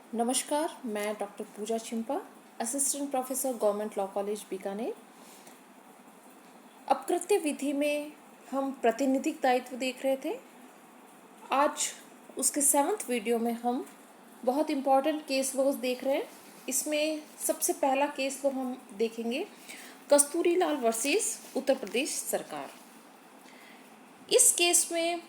नमस्कार, मैं doctor Pooja Chimpa, assistant professor government law college Bikaner. अपकृत्य विधि में हम प्रातिनिधिक दायित्व देख रहे थे। आज उसके 7th वीडियो में हम बहुत इम्पॉर्टेंट केस लॉज देख रहे हैं। इसमें सबसे पहला केस लॉ हम देखेंगे कस्तूरीलाल वर्सेस उत्तर प्रदेश सरकार। इस केस में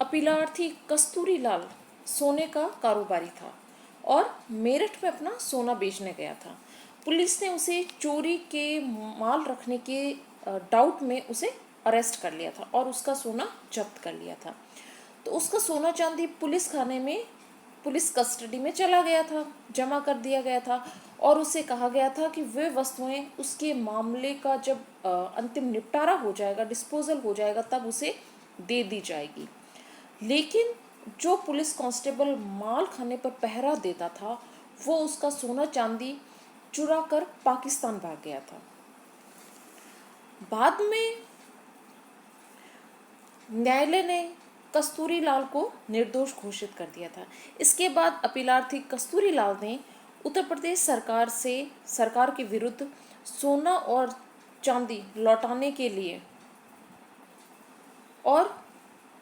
अपीलार्थी कस्तूरीलाल सोने का कारोबारी था और मेरठ में अपना सोना बेचने गया था। पुलिस ने उसे चोरी के माल रखने के डाउट में उसे अरेस्ट कर लिया था और उसका सोना जब्त कर लिया था। तो उसका सोना चांदी पुलिस खाने में पुलिस कस्टडी में चला गया था, जमा कर दिया गया था और उसे कहा गया था कि वे वस्तुएं उसके मामले का जब अंतिम निपटारा हो जाएगा, डिस्पोजल हो जाएगा, तब उसे दे दी जाएगी। लेकिन जो पुलिस कांस्टेबल माल खाने पर पहरा देता था वो उसका सोना चांदी चुरा कर पाकिस्तान भाग गया था। बाद में न्यायालय ने कस्तूरीलाल को निर्दोष घोषित कर दिया था। इसके बाद अपीलार्थी कस्तूरीलाल ने उत्तर प्रदेश सरकार के विरुद्ध सोना और चांदी लौटाने के लिए और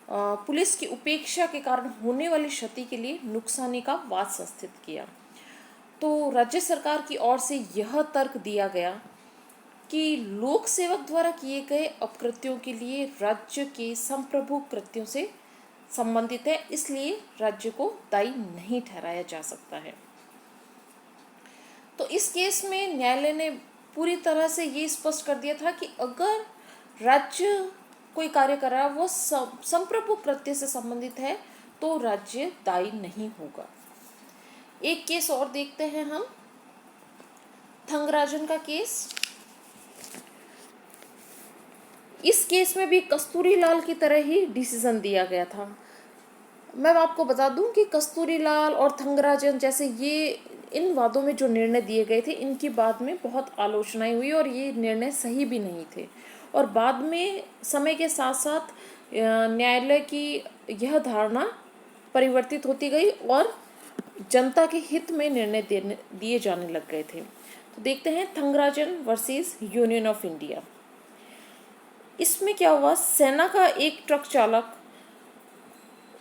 पुलिस की उपेक्षा के कारण होने वाली क्षति के लिए नुकसानी का वाद संस्थित किया। तो राज्य सरकार की ओर से यह तर्क दिया गया कि लोक सेवक द्वारा किए गए अपकृत्यों के लिए राज्य के संप्रभु कृत्यों से संबंधित है, इसलिए राज्य को दायी नहीं ठहराया जा सकता है। तो इस केस में न्यायालय ने पूरी तरह से ये स्पष्ट कर दिया था कि अगर राज्य कोई कार्य कर रहा है वो संप्रभु कृत्य से संबंधित है तो राज्य दायी नहीं होगा। एक केस और देखते हैं हम, थंगराजन का केस। इस केस में भी कस्तूरीलाल की तरह ही डिसीजन दिया गया था। मैं आपको बता दूं कि कस्तूरीलाल और थंगराजन जैसे ये इन वादों में जो निर्णय दिए गए थे इनकी बाद में बहुत आलोचनाएं हुई और ये निर्णय सही भी नहीं थे। और बाद में समय के साथ साथ न्यायालय की यह धारणा परिवर्तित होती गई और जनता के हित में निर्णय दिए जाने लग गए थे। तो देखते हैं थंगराजन वर्सेस यूनियन ऑफ इंडिया। इसमें क्या हुआ, सेना का एक ट्रक चालक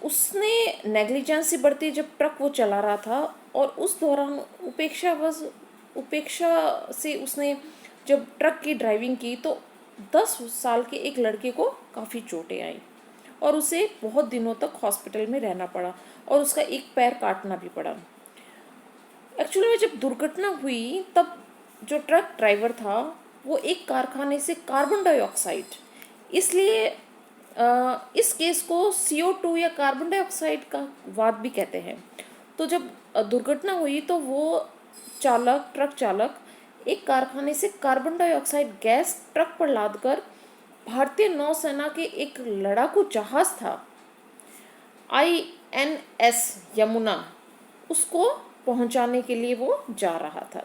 उसने नेग्लिजेंसी बरती जब ट्रक वो चला रहा था और उस दौरान उपेक्षा से उसने जब ट्रक की ड्राइविंग की तो 10 साल के एक लड़के को काफ़ी चोटें आई और उसे बहुत दिनों तक हॉस्पिटल में रहना पड़ा और उसका एक पैर काटना भी पड़ा। एक्चुअली में जब दुर्घटना हुई तब जो ट्रक ड्राइवर था वो एक कारखाने से कार्बन डाइऑक्साइड, इसलिए इस केस को CO2 या कार्बन डाइऑक्साइड का वाद भी कहते हैं। तो जब दुर्घटना हुई तो वो ट्रक चालक एक कारखाने से कार्बन डाइऑक्साइड गैस ट्रक पर लादकर भारतीय नौसेना के एक लड़ाकू जहाज था INS यमुना, उसको पहुंचाने के लिए वो जा रहा था।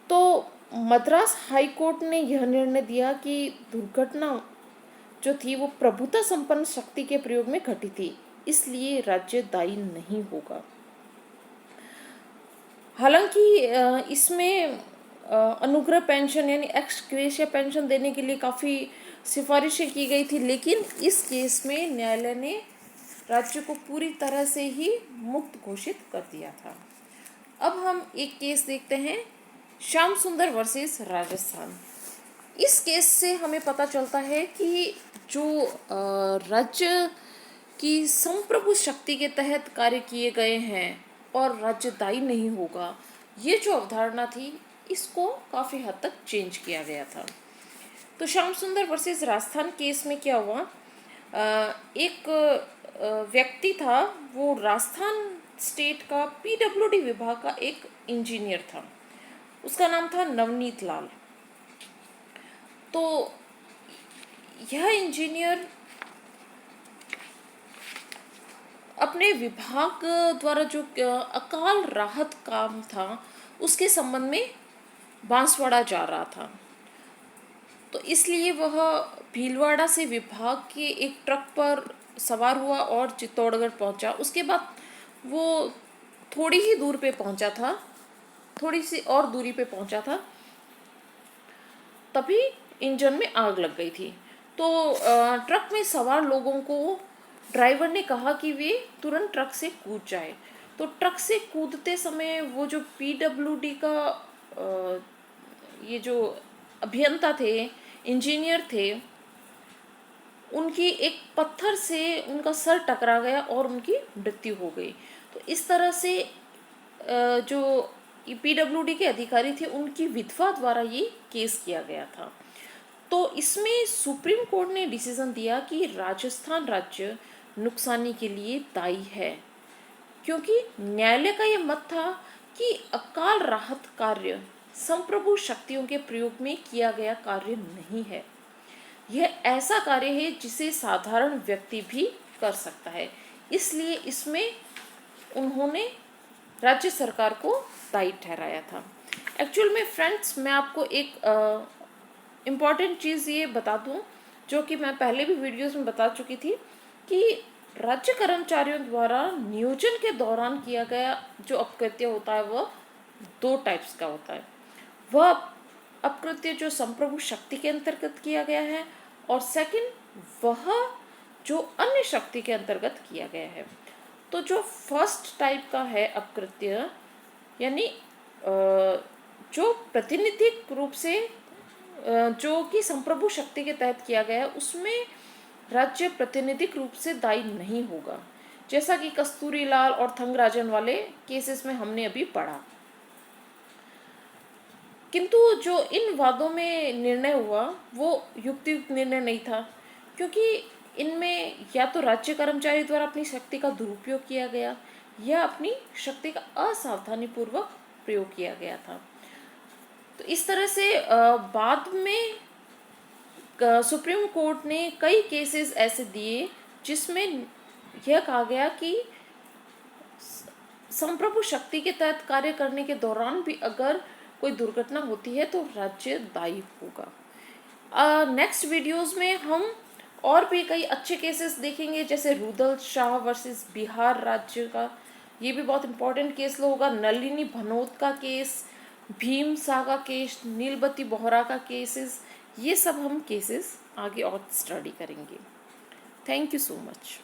तो मद्रास हाई कोर्ट ने यह निर्णय दिया कि दुर्घटना जो थी वो प्रभुता संपन्न शक्ति के प्रयोग में घटी थी, इसलिए राज्य दायी नहीं होगा। हालांकि इसमें अनुग्रह पेंशन यानी एक्स ग्रेशिया पेंशन देने के लिए काफ़ी सिफारिशें की गई थी, लेकिन इस केस में न्यायालय ने राज्य को पूरी तरह से ही मुक्त घोषित कर दिया था। अब हम एक केस देखते हैं, श्याम सुंदर वर्सेस राजस्थान। इस केस से हमें पता चलता है कि जो राज्य की संप्रभु शक्ति के तहत कार्य किए गए हैं और राज्य दायी नहीं होगा, ये जो अवधारणा थी इसको काफ़ी हद तक चेंज किया गया था। तो श्याम सुंदर वर्सेस राजस्थान केस में क्या हुआ, एक व्यक्ति था, वो राजस्थान स्टेट का PWD विभाग का एक इंजीनियर था, उसका नाम था नवनीत लाल। तो यह इंजीनियर अपने विभाग द्वारा जो अकाल राहत काम था उसके संबंध में बांसवाड़ा जा रहा था। तो इसलिए वह भीलवाड़ा से विभाग के एक ट्रक पर सवार हुआ और चित्तौड़गढ़ पहुंचा। उसके बाद वो थोड़ी ही दूर पे पहुंचा था, थोड़ी सी और दूरी पे पहुंचा था, तभी इंजन में आग लग गई थी। तो ट्रक में सवार लोगों को ड्राइवर ने कहा कि वे तुरंत ट्रक से कूद जाए। तो ट्रक से कूदते समय वो जो पीडब्ल्यूडी का ये जो अभियंता थे, इंजीनियर थे, उनकी एक पत्थर से उनका सर टकरा गया और उनकी मृत्यु हो गई। तो इस तरह से जो पीडब्ल्यूडी के अधिकारी थे उनकी विधवा द्वारा ये केस किया गया था। तो इसमें सुप्रीम कोर्ट ने डिसीजन दिया कि राजस्थान राज्य नुकसानी के लिए दायी है, क्योंकि न्यायालय का यह मत था कि अकाल राहत कार्य संप्रभु शक्तियों के प्रयोग में किया गया कार्य नहीं है। यह ऐसा कार्य है जिसे साधारण व्यक्ति भी कर सकता है, इसलिए इसमें उन्होंने राज्य सरकार को दायी ठहराया था। एक्चुअल में फ्रेंड्स, मैं आपको एक इम्पॉर्टेंट चीज़ ये बता दूं, जो कि मैं पहले भी वीडियोस में बता चुकी थी, कि राज्य कर्मचारियों द्वारा नियोजन के दौरान किया गया जो अपकृत्य होता है वह दो टाइप्स का होता है। वह अपकृत्य जो संप्रभु शक्ति के अंतर्गत किया गया है, और सेकंड वह जो अन्य शक्ति के अंतर्गत किया गया है। तो जो फर्स्ट टाइप का है अपकृत्य, यानी जो प्रातिनिधिक रूप से जो कि संप्रभु शक्ति के तहत किया गया है, उसमें राज्य प्रातिनिधिक रूप से दायी नहीं होगा, जैसा कि कस्तूरी लाल और थंगराजन वाले केसेस में हमने अभी पढ़ा। किंतु जो इन वादों में निर्णय हुआ वो युक्तियुक्त निर्णय नहीं था, क्योंकि इनमें या तो राज्य कर्मचारी द्वारा अपनी शक्ति का दुरुपयोग किया गया या अपनी शक्ति का असावधानी पूर्वक प्रयोग किया गया था। तो इस तरह से बाद में सुप्रीम कोर्ट ने कई केसेस ऐसे दिए जिसमें यह कहा गया कि संप्रभु शक्ति के तहत कार्य करने के दौरान भी अगर कोई दुर्घटना होती है तो राज्य दायी होगा। नेक्स्ट वीडियोस में हम और भी कई अच्छे केसेस देखेंगे, जैसे रुदल शाह वर्सेस बिहार राज्य का, ये भी बहुत इंपॉर्टेंट केस होगा। नलिनी भनोत का केस, भीम सा का केस, नीलबती बोहरा का केसेस, ये सब हम केसेस आगे और स्टडी करेंगे। Thank you so much.